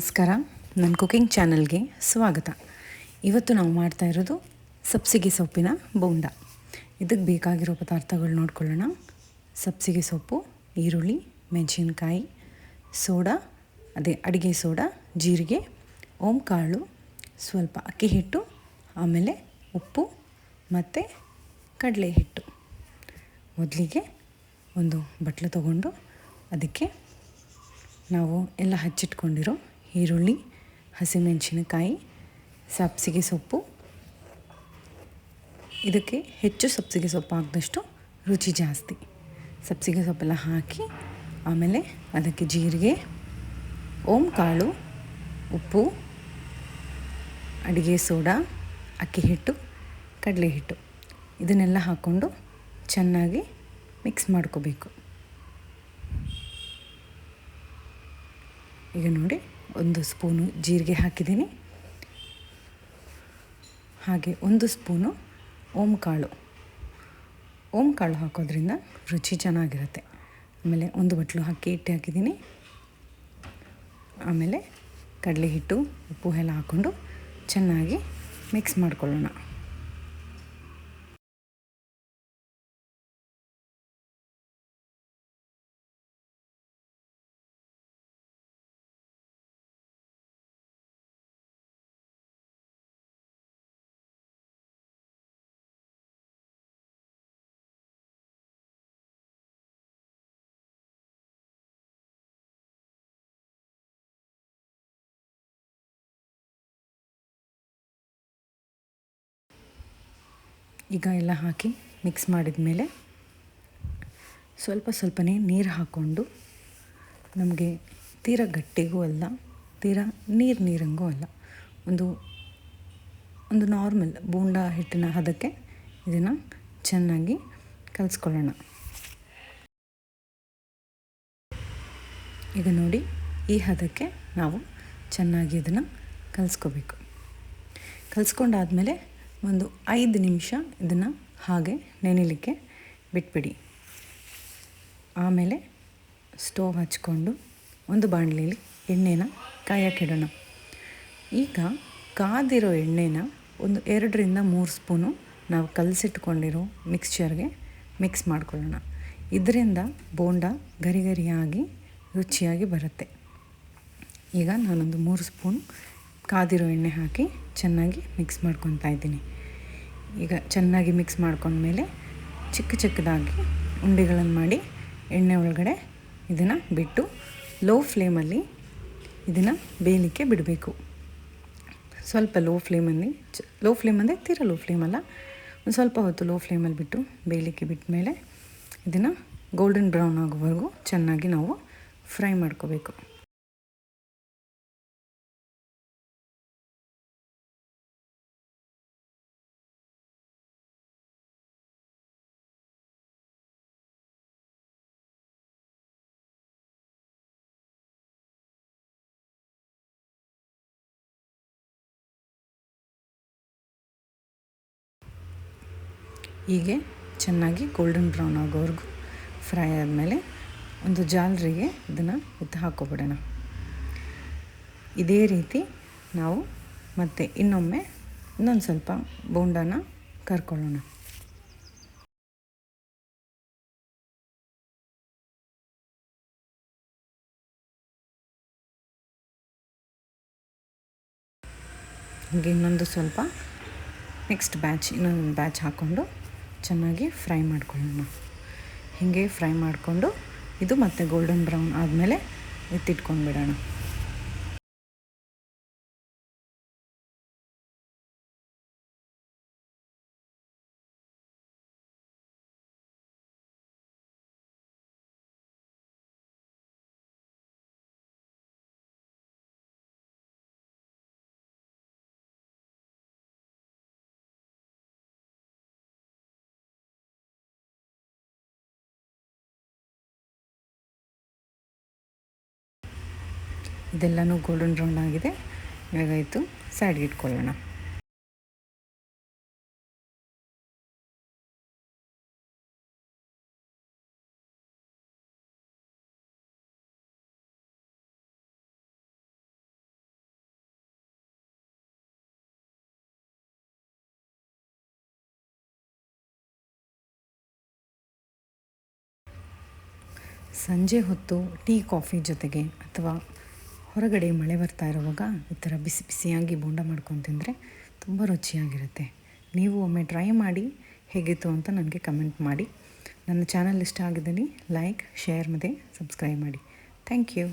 ನಮಸ್ಕಾರ, ನನ್ನ ಕುಕಿಂಗ್ ಚಾನಲ್ಗೆ ಸ್ವಾಗತ. ಇವತ್ತು ನಾವು ಮಾಡ್ತಾ ಇರೋದು ಸಬ್ಬಸಿಗೆ ಸೊಪ್ಪಿನ ಬೋಂಡ. ಇದಕ್ಕೆ ಬೇಕಾಗಿರೋ ಪದಾರ್ಥಗಳು ನೋಡ್ಕೊಳ್ಳೋಣ. ಸಬ್ಬಸಿಗೆ ಸೊಪ್ಪು, ಈರುಳ್ಳಿ, ಮೆಣಸಿನ್ಕಾಯಿ, ಸೋಡಾ, ಅದೇ ಅಡುಗೆ ಸೋಡಾ, ಜೀರಿಗೆ, ಕಾಳು, ಸ್ವಲ್ಪ ಅಕ್ಕಿ ಹಿಟ್ಟು, ಆಮೇಲೆ ಉಪ್ಪು ಮತ್ತು ಕಡಲೆ ಹಿಟ್ಟು. ಮೊದಲಿಗೆ ಒಂದು ಬಟ್ಲು ತಗೊಂಡು ಅದಕ್ಕೆ ನಾವು ಎಲ್ಲ ಹಚ್ಚಿಟ್ಕೊಂಡಿರೋ ಈರುಳ್ಳಿ, ಹಸಿಮೆಣಸಿನಕಾಯಿ, ಸಬ್ಬಸಿಗೆ ಸೊಪ್ಪು, ಇದಕ್ಕೆ ಹೆಚ್ಚು ಸಬ್ಬಸಿಗೆ ಸೊಪ್ಪು ಹಾಕಿದಷ್ಟು ರುಚಿ ಜಾಸ್ತಿ. ಸಬ್ಬಸಿಗೆ ಸೊಪ್ಪೆಲ್ಲ ಹಾಕಿ ಆಮೇಲೆ ಅದಕ್ಕೆ ಜೀರಿಗೆ, ಕಾಳು, ಉಪ್ಪು, ಅಡುಗೆ ಸೋಡಾ, ಅಕ್ಕಿ ಹಿಟ್ಟು, ಕಡಲೆ ಹಿಟ್ಟು ಇದನ್ನೆಲ್ಲ ಹಾಕ್ಕೊಂಡು ಚೆನ್ನಾಗಿ ಮಿಕ್ಸ್ ಮಾಡ್ಕೋಬೇಕು. ಈಗ ನೋಡಿ, 1 ಸ್ಪೂನು ಜೀರಿಗೆ ಹಾಕಿದ್ದೀನಿ. ಹಾಗೆ 1 ಸ್ಪೂನು ಕಾಳು ಹಾಕೋದ್ರಿಂದ ರುಚಿ ಚೆನ್ನಾಗಿರುತ್ತೆ. ಆಮೇಲೆ 1 ಬಟ್ಲು ಅಕ್ಕಿ ಹಿಟ್ಟು ಹಾಕಿದ್ದೀನಿ. ಆಮೇಲೆ ಕಡಲೆ ಹಿಟ್ಟು, ಉಪ್ಪು ಎಲ್ಲ ಹಾಕ್ಕೊಂಡು ಚೆನ್ನಾಗಿ ಮಿಕ್ಸ್ ಮಾಡ್ಕೊಳ್ಳೋಣ. ಈಗ ಎಲ್ಲ ಹಾಕಿ ಮಿಕ್ಸ್ ಮಾಡಿದ ಮೇಲೆ ಸ್ವಲ್ಪನೇ ನೀರು ಹಾಕ್ಕೊಂಡು, ನಮಗೆ ತೀರಾ ಗಟ್ಟಿಗೂ ಅಲ್ಲ, ತೀರಾ ನೀರಂಗೂ ಅಲ್ಲ, ಒಂದು ನಾರ್ಮಲ್ ಬೋಂಡ ಹಿಟ್ಟಿನ ಹದಕ್ಕೆ ಇದನ್ನು ಚೆನ್ನಾಗಿ ಕಲಿಸ್ಕೊಳ್ಳೋಣ. ಈಗ ನೋಡಿ, ಈ ಹದಕ್ಕೆ ನಾವು ಚೆನ್ನಾಗಿ ಇದನ್ನು ಕಲಿಸ್ಕೋಬೇಕು. ಕಲಿಸ್ಕೊಂಡಾದಮೇಲೆ ಒಂದು 5 ನಿಮಿಷ ಇದನ್ನು ಹಾಗೆ ನೆನೆಯಲಿಕ್ಕೆ ಬಿಟ್ಬಿಡಿ. ಆಮೇಲೆ ಸ್ಟೋವ್ ಹಚ್ಕೊಂಡು ಒಂದು ಬಾಣಲೆಯಲ್ಲಿ ಎಣ್ಣೆನ ಕಾಯಕ್ಕಿಡೋಣ. ಈಗ ಕಾದಿರೋ ಎಣ್ಣೆನ ಒಂದು 2ರಿಂದ 3 ಸ್ಪೂನು ನಾವು ಕಲಸಿಟ್ಕೊಂಡಿರೋ ಮಿಕ್ಸ್ಚರ್ಗೆ ಮಿಕ್ಸ್ ಮಾಡ್ಕೊಳ್ಳೋಣ. ಇದರಿಂದ ಬೋಂಡ ಗರಿಗರಿಯಾಗಿ ರುಚಿಯಾಗಿ ಬರುತ್ತೆ. ಈಗ ನಾನೊಂದು 3 ಸ್ಪೂನ್ ಕಾದಿರೋ ಎಣ್ಣೆ ಹಾಕಿ ಚೆನ್ನಾಗಿ ಮಿಕ್ಸ್ ಮಾಡ್ಕೊತಾ ಇದ್ದೀನಿ. ಈಗ ಚೆನ್ನಾಗಿ ಮಿಕ್ಸ್ ಮಾಡ್ಕೊಂಡ್ಮೇಲೆ ಚಿಕ್ಕದಾಗಿ ಉಂಡೆಗಳನ್ನು ಮಾಡಿ ಎಣ್ಣೆ ಒಳಗಡೆ ಇದನ್ನು ಬಿಟ್ಟು ಲೋ ಫ್ಲೇಮಲ್ಲಿ ಇದನ್ನು ಬೇಯಲಿಕ್ಕೆ ಬಿಡಬೇಕು. ಸ್ವಲ್ಪ ಲೋ ಫ್ಲೇಮ್ ಅಂದರೆ ತೀರಾ ಲೋ ಫ್ಲೇಮಲ್ಲ, ಒಂದು ಸ್ವಲ್ಪ ಹೊತ್ತು ಲೋ ಫ್ಲೇಮಲ್ಲಿ ಬಿಟ್ಟು ಬೇಯಲಿಕ್ಕೆ ಬಿಟ್ಟ ಮೇಲೆ ಇದನ್ನು ಗೋಲ್ಡನ್ ಬ್ರೌನ್ ಆಗೋವರೆಗೂ ಚೆನ್ನಾಗಿ ನಾವು ಫ್ರೈ ಮಾಡ್ಕೋಬೇಕು. ಹೀಗೆ ಚೆನ್ನಾಗಿ ಗೋಲ್ಡನ್ ಬ್ರೌನ್ ಆಗೋವರೆಗೂ ಫ್ರೈ ಆದಮೇಲೆ ಒಂದು ಜಾಲರಿಗೆ ಇದನ್ನು ಎತ್ತಿ ಹಾಕ್ಕೊಬಿಡೋಣ. ಇದೇ ರೀತಿ ನಾವು ಮತ್ತೆ ಇನ್ನೊಂದು ಸ್ವಲ್ಪ ಬೋಂಡನ ಕರ್ಕೊಳ್ಳೋಣ. ಹೀಗೆ ಇನ್ನೊಂದು ಬ್ಯಾಚ್ ಹಾಕ್ಕೊಂಡು ಚೆನ್ನಾಗಿ ಫ್ರೈ ಮಾಡ್ಕೊಳ್ಳೋಣ. ಹೀಗೆ ಫ್ರೈ ಮಾಡಿಕೊಂಡು ಇದು ಮತ್ತೆ ಗೋಲ್ಡನ್ ಬ್ರೌನ್ ಆದಮೇಲೆ ಎತ್ತಿಟ್ಕೊಂಡು ಬಿಡೋಣ. ಇದೆಲ್ಲನೂ ಗೋಲ್ಡನ್ ಬ್ರೌನ್ ಆಗಿದೆ. ಇವಾಗಾಯಿತು, ಸೈಡ್ಗೆ ಇಟ್ಕೊಳ್ಳೋಣ. ಸಂಜೆ ಹೊತ್ತು ಟೀ ಕಾಫಿ ಜೊತೆಗೆ ಅಥವಾ ಹೊರಗಡೆ ಮಳೆ ಬರ್ತಾ ಇರುವಾಗ ಈ ಥರ ಬಿಸಿ ಬಿಸಿಯಾಗಿ ಬೋಂಡ ಮಾಡ್ಕೊಂಡು ತಿಂದರೆ ತುಂಬ ರುಚಿಯಾಗಿರುತ್ತೆ. ನೀವು ಒಮ್ಮೆ ಟ್ರೈ ಮಾಡಿ ಹೇಗಿತ್ತು ಅಂತ ನನಗೆ ಕಮೆಂಟ್ ಮಾಡಿ. ನನ್ನ ಚಾನಲ್ ಇಷ್ಟ ಆಗಿದ್ದಲ್ಲಿ ಲೈಕ್, ಶೇರ್ ಮತ್ತು ಸಬ್ಸ್ಕ್ರೈಬ್ ಮಾಡಿ. Thank you.